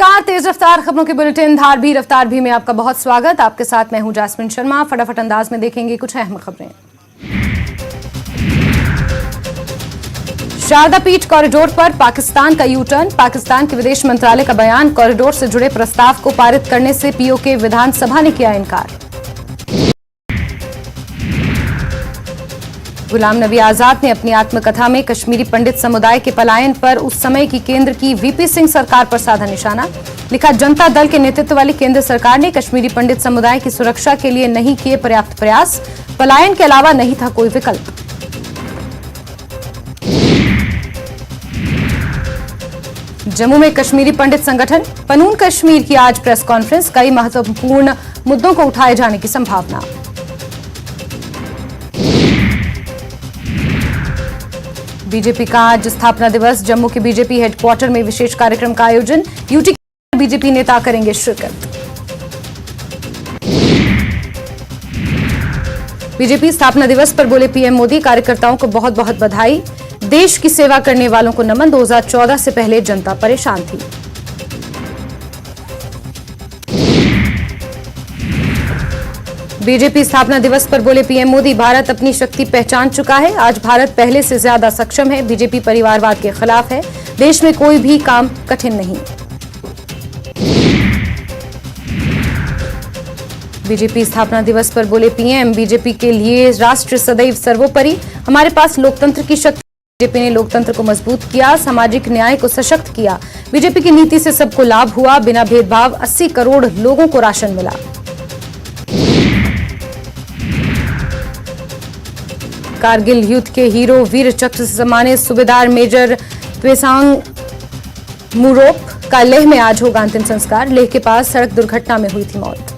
नमस्कार, तेज रफ्तार खबरों के बुलेटिन धार भी रफ्तार भी में आपका बहुत स्वागत। आपके साथ मैं हूं जास्मिन शर्मा। फटाफट अंदाज में देखेंगे कुछ अहम खबरें। शारदा पीठ कॉरिडोर पर पाकिस्तान का यू टर्न। पाकिस्तान के विदेश मंत्रालय का बयान, कॉरिडोर से जुड़े प्रस्ताव को पारित करने से पीओके विधानसभा ने किया इनकार। गुलाम नबी आजाद ने अपनी आत्मकथा में कश्मीरी पंडित समुदाय के पलायन पर उस समय की केंद्र की वीपी सिंह सरकार पर साधा निशाना। लिखा, जनता दल के नेतृत्व वाली केंद्र सरकार ने कश्मीरी पंडित समुदाय की सुरक्षा के लिए नहीं किए पर्याप्त प्रयास, पलायन के अलावा नहीं था कोई विकल्प। जम्मू में कश्मीरी पंडित संगठन पनून कश्मीर की आज प्रेस कॉन्फ्रेंस, कई महत्वपूर्ण मुद्दों को उठाए जाने की संभावना। बीजेपी का आज स्थापना दिवस, जम्मू के बीजेपी हेडक्वार्टर में विशेष कार्यक्रम का आयोजन, यूटी के बीजेपी नेता करेंगे शिरकत। बीजेपी स्थापना दिवस पर बोले पीएम मोदी, कार्यकर्ताओं को बहुत बहुत बधाई, देश की सेवा करने वालों को नमन। 2014 से पहले जनता परेशान थी। बीजेपी स्थापना दिवस पर बोले पीएम मोदी, भारत अपनी शक्ति पहचान चुका है, आज भारत पहले से ज्यादा सक्षम है। बीजेपी परिवारवाद के खिलाफ है, देश में कोई भी काम कठिन नहीं। बीजेपी स्थापना दिवस पर बोले पीएम, बीजेपी के लिए राष्ट्र सदैव सर्वोपरि, हमारे पास लोकतंत्र की शक्ति। बीजेपी ने लोकतंत्र को मजबूत किया, सामाजिक न्याय को सशक्त किया। बीजेपी की नीति से सबको लाभ हुआ, बिना भेदभाव 80 करोड़ लोगों को राशन मिला। कारगिल युद्ध के हीरो वीर चक्र से सम्मानित सूबेदार मेजर त्वेसांग मुरोप का लेह में आज होगा अंतिम संस्कार। लेह के पास सड़क दुर्घटना में हुई थी मौत।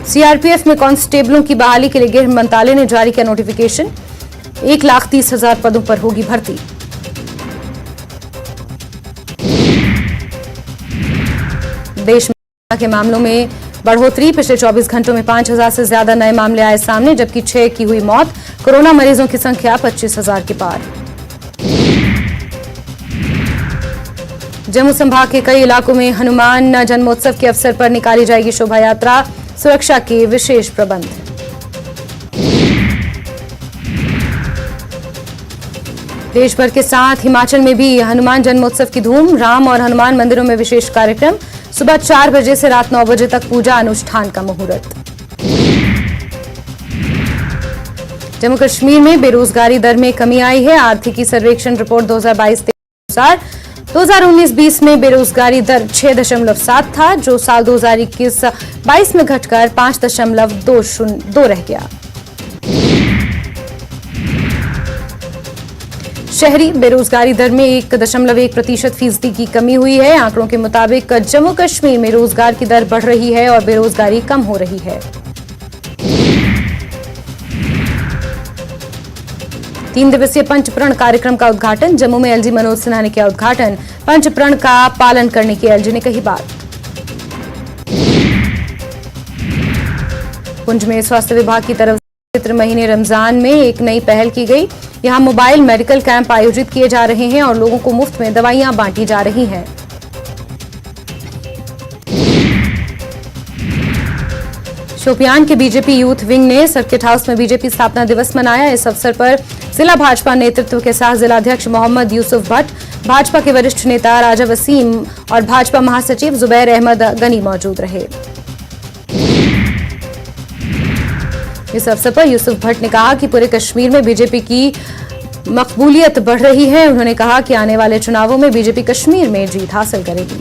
सीआरपीएफ में कांस्टेबलों की बहाली के लिए गृह मंत्रालय ने जारी किया नोटिफिकेशन, 1,30,000 पदों पर होगी भर्ती। देश में के मामलों में बढ़ोतरी, पिछले 24 घंटों में 5,000 से ज्यादा नए मामले आए सामने, जबकि 6 की हुई मौत। कोरोना मरीजों की संख्या 25,000 के पार। जम्मू संभाग के कई इलाकों में हनुमान जन्मोत्सव के अवसर पर निकाली जाएगी शोभा यात्रा, सुरक्षा के विशेष प्रबंध। देश भर के साथ हिमाचल में भी हनुमान जन्मोत्सव की धूम, राम और हनुमान मंदिरों में विशेष कार्यक्रम, सुबह 4 बजे से रात 9 बजे तक पूजा अनुष्ठान का मुहूर्त। जम्मू कश्मीर में बेरोजगारी दर में कमी आई है। आर्थिकी सर्वेक्षण रिपोर्ट 2022 के अनुसार 2019-20 में बेरोजगारी दर 6.7 था, जो साल 2021-22 में घटकर 5.2 रह गया। शहरी बेरोजगारी दर में 1.1% फीसदी की कमी हुई है। आंकड़ों के मुताबिक जम्मू कश्मीर में रोजगार की दर बढ़ रही है और बेरोजगारी कम हो रही है। 3 दिवसीय पंचप्रण कार्यक्रम का उद्घाटन, जम्मू में एलजी मनोज सिन्हा ने किया उद्घाटन। पंचप्रण का पालन करने की एलजी ने कही बात। पुंछ में स्वास्थ्य विभाग की तरफ से पवित्र महीने रमजान में एक नई पहल की गई। यहां मोबाइल मेडिकल कैंप आयोजित किए जा रहे हैं और लोगों को मुफ्त में दवाइयां बांटी जा रही हैं। शोपियान के बीजेपी यूथ विंग ने सर्किट हाउस में बीजेपी स्थापना दिवस मनाया। इस अवसर पर जिला भाजपा नेतृत्व के साथ जिलाध्यक्ष मोहम्मद यूसुफ भट्ट, भाजपा के वरिष्ठ नेता राजा वसीम और भाजपा महासचिव जुबैर अहमद गनी मौजूद रहे। इस अवसर पर यूसुफ भट्ट ने कहा कि पूरे कश्मीर में बीजेपी की मकबूलियत बढ़ रही है। उन्होंने कहा कि आने वाले चुनावों में बीजेपी कश्मीर में जीत हासिल करेगी।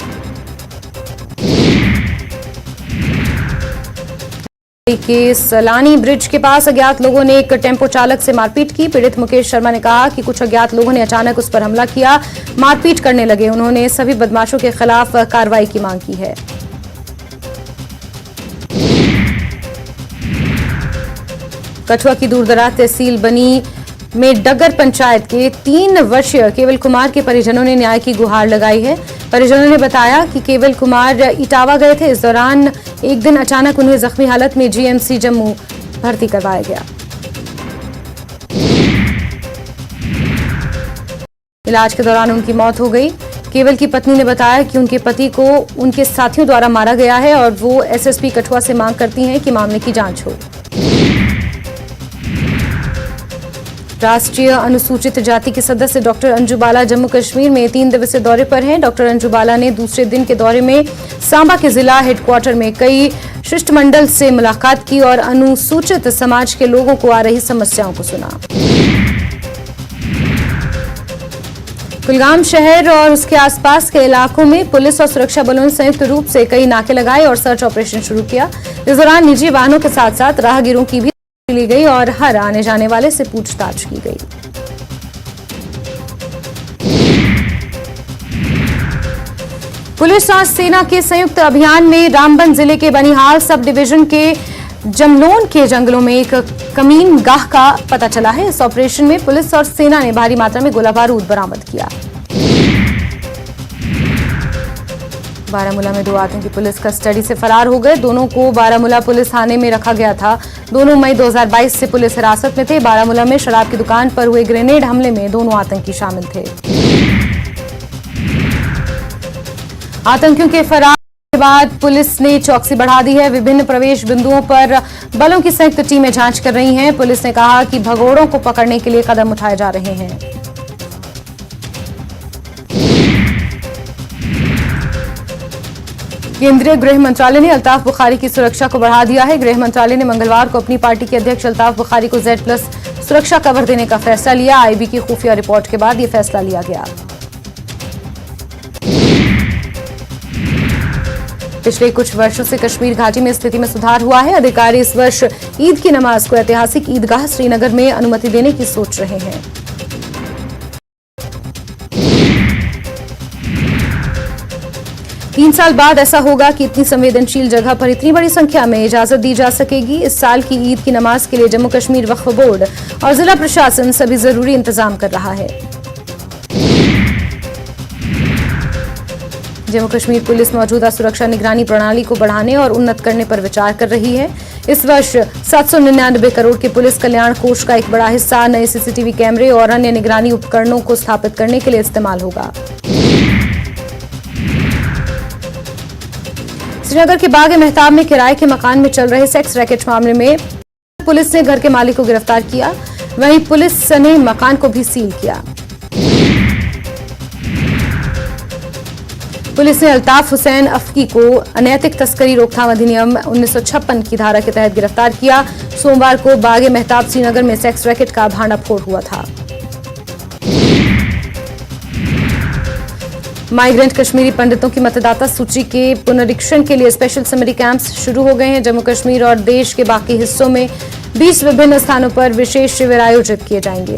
के सलानी ब्रिज के पास अज्ञात लोगों ने एक टेम्पो चालक से मारपीट की। पीड़ित मुकेश शर्मा ने कहा कि कुछ अज्ञात लोगों ने अचानक उस पर हमला किया, मारपीट करने लगे। उन्होंने सभी बदमाशों के खिलाफ कार्रवाई की मांग की है। कठुआ की दूरदराज तहसील बनी में डगर पंचायत के 3 वर्षीय केवल कुमार के परिजनों ने न्याय की गुहार लगाई है। परिजनों ने बताया कि केवल कुमार इटावा गए थे। इस दौरान एक दिन अचानक उन्हें जख्मी हालत में जीएमसी जम्मू भर्ती करवाया गया। इलाज के दौरान उनकी मौत हो गई। केवल की पत्नी ने बताया कि उनके पति को उनके साथियों द्वारा मारा गया है और वो एसएसपी कठुआ से मांग करती हैं कि मामले की जांच हो। राष्ट्रीय अनुसूचित जाति के सदस्य डॉक्टर अंजू बाला जम्मू कश्मीर में 3 दिवसीय दौरे पर हैं। डॉक्टर अंजू बाला ने दूसरे दिन के दौरे में सांबा के जिला हेडक्वार्टर में कई शिष्टमंडल से मुलाकात की और अनुसूचित समाज के लोगों को आ रही समस्याओं को सुना। कुलगाम शहर और उसके आसपास के इलाकों में पुलिस और सुरक्षा बलों ने संयुक्त रूप से कई नाके लगाए और सर्च ऑपरेशन शुरू किया। इस दौरान निजी वाहनों के साथ साथ राहगीरों की भी ली गई और हर आने जाने वाले से पूछताछ की गई। पुलिस और सेना के संयुक्त अभियान में रामबन जिले के बनिहाल सब डिवीजन के जमलोन के जंगलों में एक कमीन गाह का पता चला है। इस ऑपरेशन में पुलिस और सेना ने भारी मात्रा में गोला बारूद बरामद किया। बारामूला में 2 आतंकी पुलिस कस्टडी से फरार हो गए। दोनों को बारामूला पुलिस थाने में रखा गया था। दोनों मई 2022 से पुलिस हिरासत में थे। बारामूला में शराब की दुकान पर हुए ग्रेनेड हमले में दोनों आतंकी शामिल थे। आतंकियों के फरार के बाद पुलिस ने चौकसी बढ़ा दी है। विभिन्न प्रवेश बिंदुओं पर बलों की संयुक्त टीमें जांच कर रही हैं। पुलिस ने कहा कि भगोड़ों को पकड़ने के लिए कदम उठाए जा रहे हैं। केंद्रीय गृह मंत्रालय ने अल्ताफ बुखारी की सुरक्षा को बढ़ा दिया है। गृह मंत्रालय ने मंगलवार को अपनी पार्टी के अध्यक्ष अल्ताफ बुखारी को Z+ सुरक्षा कवर देने का फैसला लिया। आईबी की खुफिया रिपोर्ट के बाद यह फैसला लिया गया। पिछले कुछ वर्षों से कश्मीर घाटी में स्थिति में सुधार हुआ है। अधिकारी इस वर्ष ईद की नमाज को ऐतिहासिक ईदगाह श्रीनगर में अनुमति देने की सोच रहे हैं। तीन साल बाद ऐसा होगा कि इतनी संवेदनशील जगह पर इतनी बड़ी संख्या में इजाजत दी जा सकेगी। इस साल की ईद की नमाज के लिए जम्मू कश्मीर वक्फ बोर्ड और जिला प्रशासन सभी जरूरी इंतजाम कर रहा है। जम्मू कश्मीर पुलिस मौजूदा सुरक्षा निगरानी प्रणाली को बढ़ाने और उन्नत करने पर विचार कर रही है। इस वर्ष 799 करोड़ के पुलिस कल्याण कोष का एक बड़ा हिस्सा नए सीसीटीवी कैमरे और अन्य निगरानी उपकरणों को स्थापित करने के लिए इस्तेमाल होगा। श्रीनगर के बाग मेहताब में किराए के मकान में चल रहे सेक्स रैकेट मामले में पुलिस ने घर के मालिक को गिरफ्तार किया। वहीं पुलिस ने मकान को भी सील किया। पुलिस ने अल्ताफ हुसैन अफकी को अनैतिक तस्करी रोकथाम अधिनियम 1956 की धारा के तहत गिरफ्तार किया। सोमवार को बाग मेहताब श्रीनगर में सेक्स रैकेट का भांडाफोड़ हुआ था। माइग्रेंट कश्मीरी पंडितों की मतदाता सूची के पुनरीक्षण के लिए स्पेशल समरी कैंप्स शुरू हो गए हैं। जम्मू कश्मीर और देश के बाकी हिस्सों में 20 विभिन्न स्थानों पर विशेष शिविर आयोजित किए जाएंगे।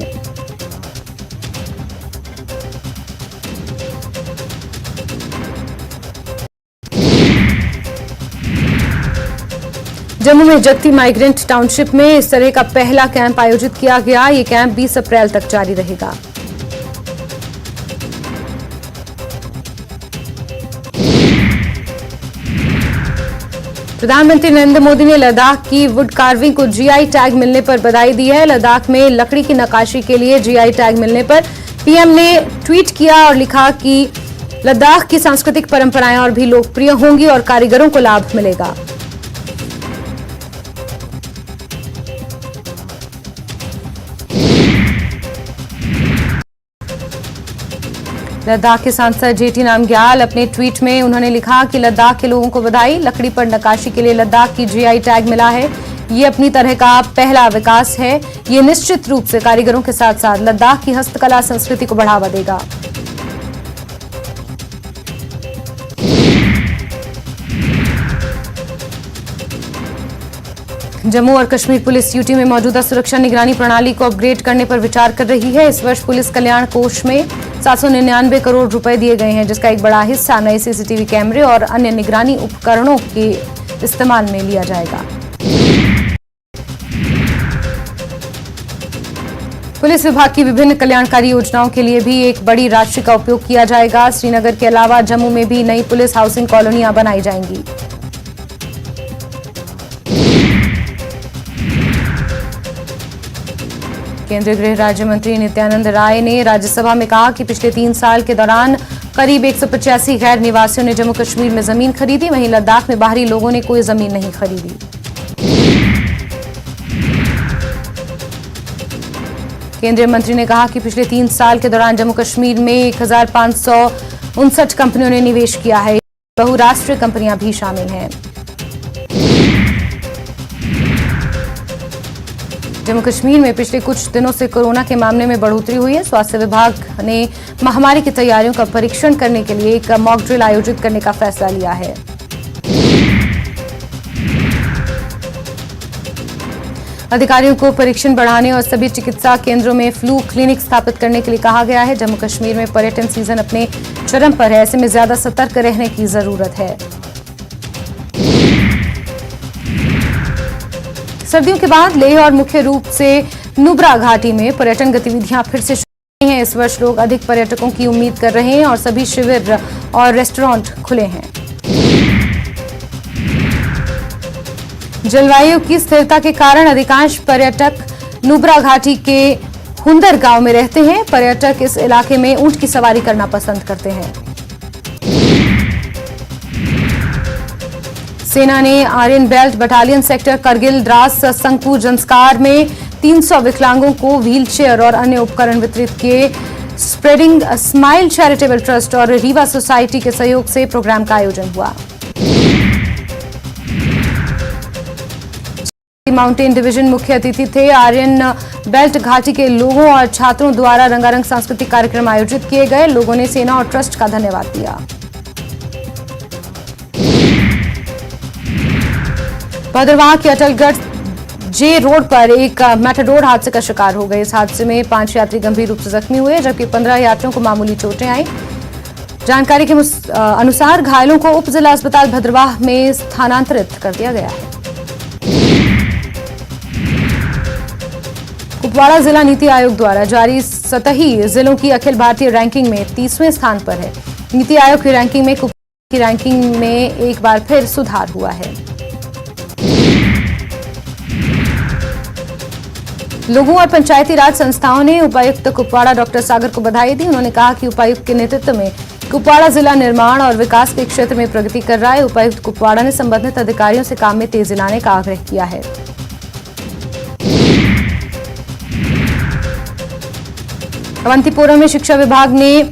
जम्मू में जगती माइग्रेंट टाउनशिप में इस तरह का पहला कैंप आयोजित किया गया। ये कैंप 20 अप्रैल तक जारी रहेगा। प्रधानमंत्री नरेंद्र मोदी ने लद्दाख की वुड कार्विंग को जीआई टैग मिलने पर बधाई दी है। लद्दाख में लकड़ी की नक्काशी के लिए जीआई टैग मिलने पर पीएम ने ट्वीट किया और लिखा कि लद्दाख की सांस्कृतिक परंपराएं और भी लोकप्रिय होंगी और कारीगरों को लाभ मिलेगा। लद्दाख के सांसद जेटी नामग्याल अपने ट्वीट में उन्होंने लिखा कि लद्दाख के लोगों को बधाई। लकड़ी पर नक्काशी के लिए लद्दाख की जीआई टैग मिला है। ये अपनी तरह का पहला विकास है। ये निश्चित रूप से कारीगरों के साथ साथ लद्दाख की हस्तकला संस्कृति को बढ़ावा देगा। जम्मू और कश्मीर पुलिस यूटी में मौजूदा सुरक्षा निगरानी प्रणाली को अपग्रेड करने पर विचार कर रही है। इस वर्ष पुलिस कल्याण कोष में 799 करोड़ रुपए दिए गए हैं, जिसका एक बड़ा हिस्सा नए सीसीटीवी कैमरे और अन्य निगरानी उपकरणों के इस्तेमाल में लिया जाएगा। पुलिस विभाग की विभिन्न कल्याणकारी योजनाओं के लिए भी एक बड़ी राशि का उपयोग किया जाएगा। श्रीनगर के अलावा जम्मू में भी नई पुलिस हाउसिंग कॉलोनियां बनाई जाएंगी। केंद्रीय गृह राज्य मंत्री नित्यानंद राय ने राज्यसभा में कहा कि पिछले 3 साल के दौरान करीब 185 गैर निवासियों ने जम्मू कश्मीर में जमीन खरीदी, वहीं लद्दाख में बाहरी लोगों ने कोई जमीन नहीं खरीदी। केंद्रीय मंत्री ने कहा कि पिछले 3 साल के दौरान जम्मू कश्मीर में 1559 कंपनियों ने निवेश किया है, बहुराष्ट्रीय कंपनियां भी शामिल हैं। जम्मू कश्मीर में पिछले कुछ दिनों से कोरोना के मामले में बढ़ोतरी हुई है। स्वास्थ्य विभाग ने महामारी की तैयारियों का परीक्षण करने के लिए एक मॉक ड्रिल आयोजित करने का फैसला लिया है। अधिकारियों को परीक्षण बढ़ाने और सभी चिकित्सा केंद्रों में फ्लू क्लिनिक स्थापित करने के लिए कहा गया है। जम्मू कश्मीर में पर्यटन सीजन अपने चरम पर है, ऐसे में ज्यादा सतर्क रहने की जरूरत है। सर्दियों के बाद लेह और मुख्य रूप से नुब्रा घाटी में पर्यटन गतिविधियां फिर से शुरू हुई हैं। इस वर्ष लोग अधिक पर्यटकों की उम्मीद कर रहे हैं और सभी शिविर और रेस्टोरेंट खुले हैं। जलवायु की स्थिरता के कारण अधिकांश पर्यटक नुब्रा घाटी के हुंदर गांव में रहते हैं। पर्यटक इस इलाके में ऊंट की सवारी करना पसंद करते हैं। सेना ने iron belt battalion sector Kargil Dras Sankoo Zanskar में 300 विकलांगों को व्हीलचेयर और अन्य उपकरण वितरित किए। स्प्रेडिंग स्माइल चैरिटेबल ट्रस्ट और रीवा सोसाइटी के सहयोग से प्रोग्राम का आयोजन हुआ। माउंटेन डिवीजन मुख्य अतिथि थे। आर्यन बेल्ट घाटी के लोगों और छात्रों द्वारा रंगारंग सांस्कृतिक कार्यक्रम आयोजित किए गए। लोगों ने सेना और ट्रस्ट का धन्यवाद दिया। भद्रवाह के अटलगढ़ जे रोड पर एक मेटाडोर हादसे का शिकार हो गए। इस हादसे में 5 यात्री गंभीर रूप से जख्मी हुए, जबकि 15 यात्रियों को मामूली चोटें आई। जानकारी के अनुसार घायलों को उप जिला अस्पताल भद्रवाह में स्थानांतरित कर दिया गया है। कुपवाड़ा जिला नीति आयोग द्वारा जारी सतही जिलों की अखिल भारतीय रैंकिंग में 30वें स्थान पर है। नीति आयोग की रैंकिंग में कुपवाड़ा की रैंकिंग में एक बार फिर सुधार हुआ है। लोगों और पंचायती राज संस्थाओं ने उपायुक्त कुपवाड़ा डॉक्टर सागर को बधाई दी। उन्होंने कहा कि उपायुक्त के नेतृत्व में कुपवाड़ा जिला निर्माण और विकास के क्षेत्र में प्रगति कर रहा है। उपायुक्त कुपवाड़ा ने संबंधित अधिकारियों से काम में तेजी लाने का आग्रह किया है। अवंतीपोरा में शिक्षा विभाग ने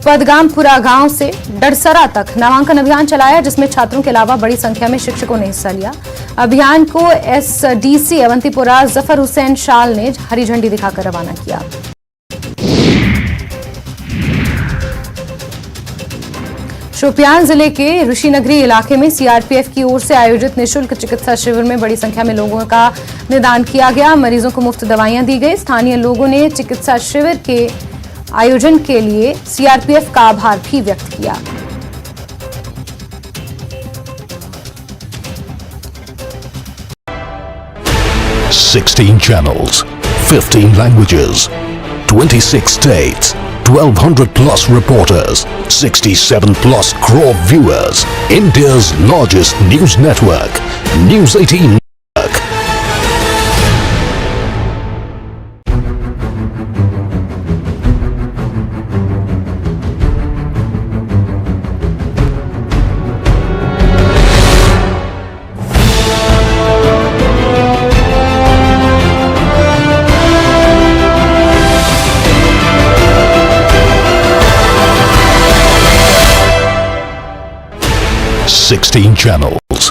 पदगामपुरा गांव से डरसरा तक नामांकन अभियान चलाया, जिसमें छात्रों के अलावा बड़ी संख्या में शिक्षकों ने हिस्सा लिया। अभियान को एसडीसी अवंतीपोरा जफर हुसैन शाल ने हरी झंडी दिखाकर रवाना किया। शोपियान जिले के ऋषिनगरी इलाके में सीआरपीएफ की ओर से आयोजित निःशुल्क चिकित्सा शिविर में बड़ी संख्या में लोगों का निदान किया गया। मरीजों को मुफ्त दवाइयां दी गई। स्थानीय लोगों ने चिकित्सा शिविर के आयोजन के लिए सीआरपीएफ का आभार भी व्यक्त किया। "16 channels, 15 languages, 26 states, 1,200 plus reporters, 67 plus crore viewers. India's largest news network, News 18 Network." "16 channels,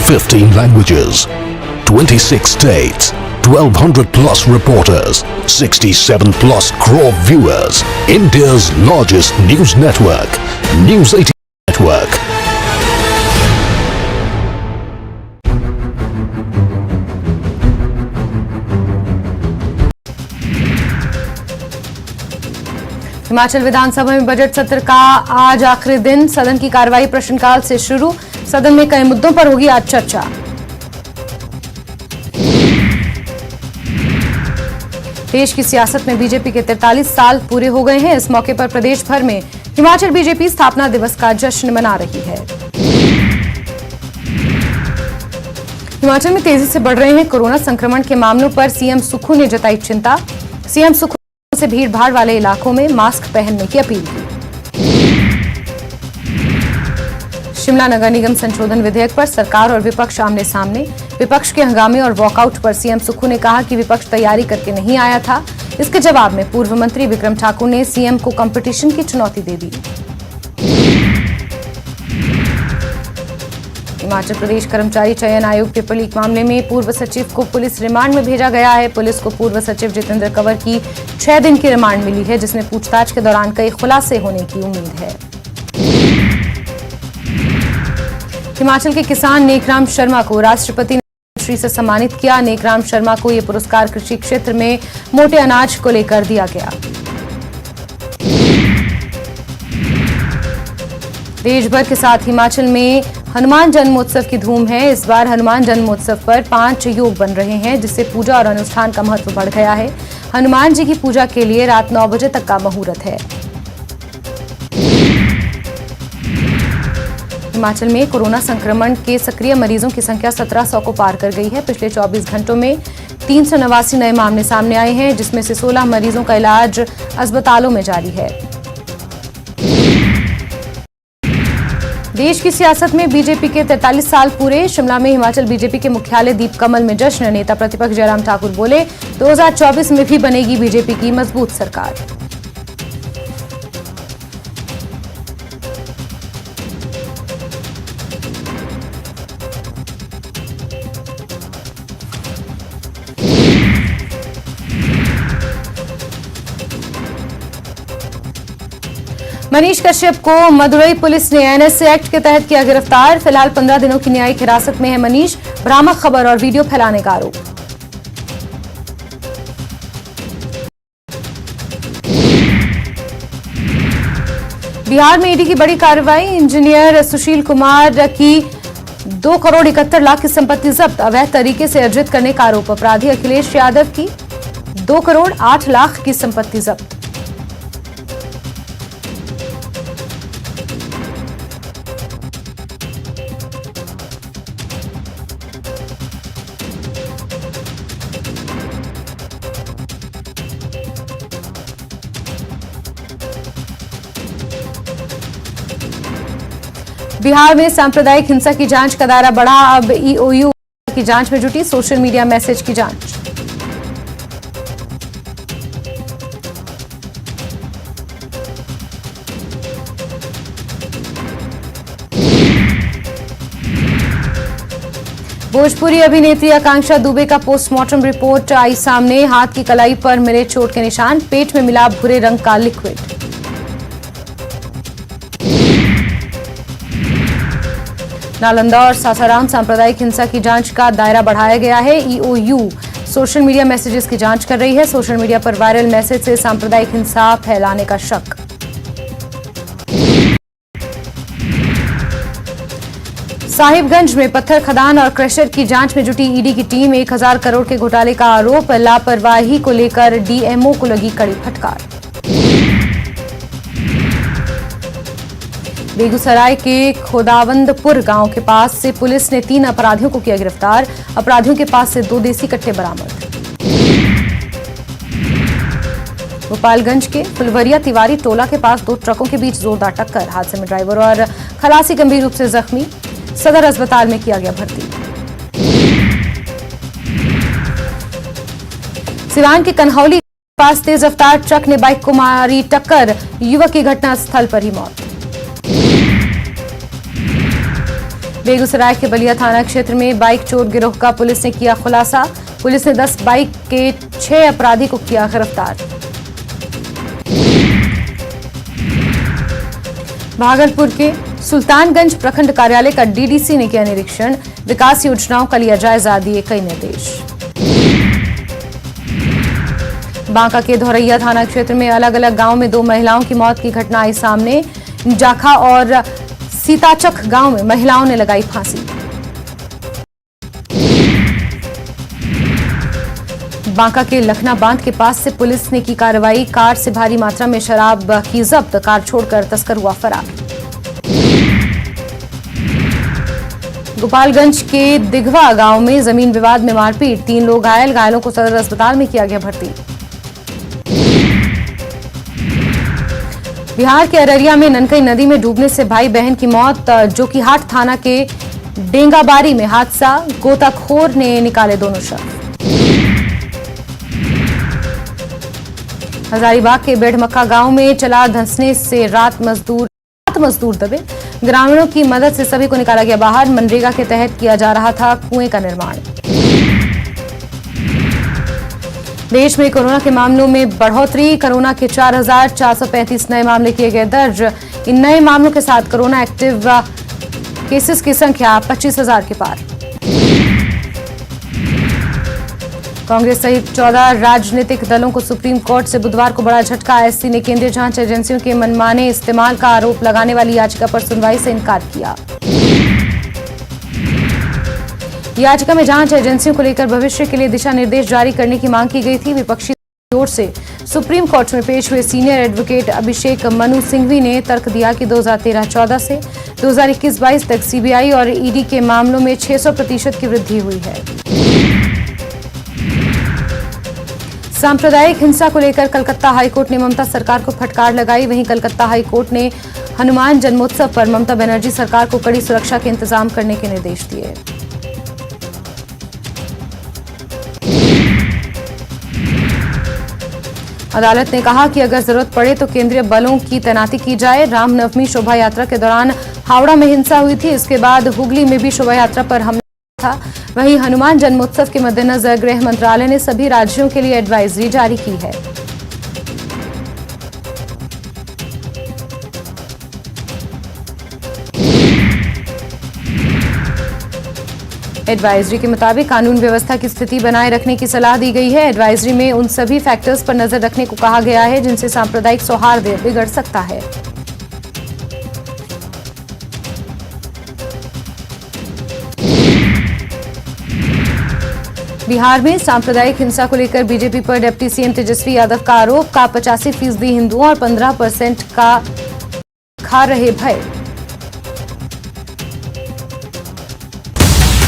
15 languages, 26 states, 1,200 plus reporters, 67 plus crore viewers. India's largest news network, News 18 Network. Himachal विधानसभा में बजट सत्र का आज आखिरी दिन। सदन की कार्यवाही प्रश्नकाल से शुरू। सदन में कई मुद्दों पर होगी आज चर्चा। देश की सियासत में बीजेपी के 43 साल पूरे हो गए हैं। इस मौके पर प्रदेश भर में हिमाचल बीजेपी स्थापना दिवस का जश्न मना रही है। हिमाचल में तेजी से बढ़ रहे हैं कोरोना संक्रमण के मामलों पर सीएम सुक्खू ने जताई चिंता। सीएम सुखू से भीड़भाड़ वाले इलाकों में मास्क पहनने की अपील की। शिमला नगर निगम संशोधन विधेयक पर सरकार और विपक्ष आमने सामने। विपक्ष के हंगामे और वॉकआउट पर सीएम सुक्खू ने कहा कि विपक्ष तैयारी करके नहीं आया था। इसके जवाब में पूर्व मंत्री विक्रम ठाकुर ने सीएम को कंपटीशन की चुनौती दे दी। हिमाचल प्रदेश कर्मचारी चयन आयोग पेपर लीक मामले में पूर्व सचिव को पुलिस रिमांड में भेजा गया है। पुलिस को पूर्व सचिव जितेंद्र कंवर की 6 दिन की रिमांड मिली है, जिसमें पूछताछ के दौरान कई खुलासे होने की उम्मीद है। हिमाचल के किसान नेकराम शर्मा को राष्ट्रपति ने श्री से सम्मानित किया। नेकराम शर्मा को यह पुरस्कार कृषि क्षेत्र में मोटे अनाज को लेकर दिया गया। देश भर के साथ हिमाचल में हनुमान जन्मोत्सव की धूम है। इस बार हनुमान जन्मोत्सव पर 5 योग बन रहे हैं, जिससे पूजा और अनुष्ठान का महत्व बढ़ गया है। हनुमान जी की पूजा के लिए रात 9 बजे तक का मुहूर्त है। हिमाचल में कोरोना संक्रमण के सक्रिय मरीजों की संख्या 1700 को पार कर गई है। पिछले 24 घंटों में 389 नए मामले सामने आए हैं, जिसमें से 16 मरीजों का इलाज अस्पतालों में जारी है। देश की सियासत में बीजेपी के 43 साल पूरे। शिमला में हिमाचल बीजेपी के मुख्यालय दीप कमल में जश्न। नेता प्रतिपक्ष जयराम ठाकुर बोले, 2024 में भी बनेगी बीजेपी की मजबूत सरकार। मनीष कश्यप को मदुरई पुलिस ने एनएसए एक्ट के तहत किया गिरफ्तार। फिलहाल 15 दिनों की न्यायिक हिरासत में है मनीष। भ्रामक खबर और वीडियो फैलाने का आरोप। बिहार में ईडी की बड़ी कार्रवाई। इंजीनियर सुशील कुमार की 2 करोड़ 71 लाख की संपत्ति जब्त। अवैध तरीके से अर्जित करने का आरोप। अपराधी अखिलेश यादव की 2 करोड़ 8 लाख की संपत्ति जब्त। बिहार में सांप्रदायिक हिंसा की जांच का दायरा बढ़ा। अब ईओयू की जांच में जुटी सोशल मीडिया मैसेज की जांच। भोजपुरी अभिनेत्री आकांक्षा दुबे का पोस्टमार्टम रिपोर्ट आई सामने। हाथ की कलाई पर मिले चोट के निशान। पेट में मिला भूरे रंग का लिक्विड। नालंदा और सासाराम सांप्रदायिक हिंसा की जांच का दायरा बढ़ाया गया है। ईओयू सोशल मीडिया मैसेजेस की जांच कर रही है। सोशल मीडिया पर वायरल मैसेज से सांप्रदायिक हिंसा फैलाने का शक। साहिबगंज में पत्थर खदान और क्रशर की जांच में जुटी ईडी की टीम। 1000 करोड़ के घोटाले का आरोप। लापरवाही को लेकर डीएमओ को लगी कड़ी फटकार। बेगूसराय के खोदावंदपुर गांव के पास से पुलिस ने 3 अपराधियों को किया गिरफ्तार। अपराधियों के पास से 2 देसी कट्टे बरामद। गोपालगंज के फुलवरिया तिवारी टोला के पास 2 ट्रकों के बीच जोरदार टक्कर। हादसे में ड्राइवर और खलासी गंभीर रूप से जख्मी। सदर अस्पताल में किया गया भर्ती। सिवान के कन्हौली के पास तेज रफ्तार ट्रक ने बाइक को मारी टक्कर। युवक की घटनास्थल पर ही मौत। बेगूसराय के बलिया थाना क्षेत्र में बाइक चोर गिरोह का पुलिस ने किया खुलासा। पुलिस ने 10 बाइक के 6 अपराधी को किया गिरफ्तार। भागलपुर के सुल्तानगंज प्रखंड कार्यालय का डीडीसी ने किया निरीक्षण। विकास योजनाओं का लिया जायजा, दिए कई निर्देश। बांका के धौरैया थाना क्षेत्र में अलग अलग गांव में 2 महिलाओं की मौत की घटना आई सामने। जाखा और सीताचक गांव में महिलाओं ने लगाई फांसी। बांका के लखना बांध के पास से पुलिस ने की कार्रवाई। कार से भारी मात्रा में शराब की जब्त। कार छोड़कर तस्कर हुआ फरार। गोपालगंज के दिघवा गांव में जमीन विवाद में मारपीट। 3 लोग घायल। घायलों को सदर अस्पताल में किया गया भर्ती। बिहार के अररिया में ननकई नदी में डूबने से भाई बहन की मौत। जोकीहाट थाना के डेंगाबारी में हादसा, गोताखोर ने निकाले दोनों शव। हजारीबाग के बेड़मक्का गांव में चला धंसने से रात मजदूर दबे। ग्रामीणों की मदद से सभी को निकाला गया बाहर। मनरेगा के तहत किया जा रहा था कुएं का निर्माण। देश में कोरोना के मामलों में बढ़ोतरी। कोरोना के 4,435 नए मामले किए गए दर्ज। इन नए मामलों के साथ कोरोना एक्टिव केसेस की संख्या 25,000 के पार। कांग्रेस सहित 14 राजनीतिक दलों को सुप्रीम कोर्ट से बुधवार को बड़ा झटका। एससी ने केंद्रीय जांच एजेंसियों के मनमाने इस्तेमाल का आरोप लगाने वाली याचिका पर सुनवाई से इनकार किया। याचिका में जांच एजेंसियों को लेकर भविष्य के लिए दिशा निर्देश जारी करने की मांग की गई थी। विपक्षी ओर से सुप्रीम कोर्ट में पेश हुए सीनियर एडवोकेट अभिषेक मनु सिंघवी ने तर्क दिया कि 2013-14 से 2021-22 तक सीबीआई और ईडी के मामलों में 600% की वृद्धि हुई है। सांप्रदायिक हिंसा को लेकर कलकत्ता हाईकोर्ट ने ममता सरकार को फटकार लगाई। वहीं कलकत्ता हाईकोर्ट ने हनुमान जन्मोत्सव पर ममता बनर्जी सरकार को कड़ी सुरक्षा के इंतजाम करने के निर्देश दिए। अदालत ने कहा कि अगर जरूरत पड़े तो केंद्रीय बलों की तैनाती की जाए। रामनवमी शोभा यात्रा के दौरान हावड़ा में हिंसा हुई थी। इसके बाद हुगली में भी शोभा यात्रा पर हमला था। वहीं हनुमान जन्मोत्सव के मद्देनजर गृह मंत्रालय ने सभी राज्यों के लिए एडवाइजरी जारी की है। एडवाइजरी के मुताबिक कानून व्यवस्था की स्थिति बनाए रखने की सलाह दी गई है। एडवाइजरी में उन सभी फैक्टर्स पर नजर रखने को कहा गया है जिनसे सांप्रदायिक सौहार्द बिगड़ सकता है। बिहार में सांप्रदायिक हिंसा को लेकर बीजेपी पर डिप्टी सीएम तेजस्वी यादव का आरोप। 85% हिंदुओं और 15% का खा रहे भय।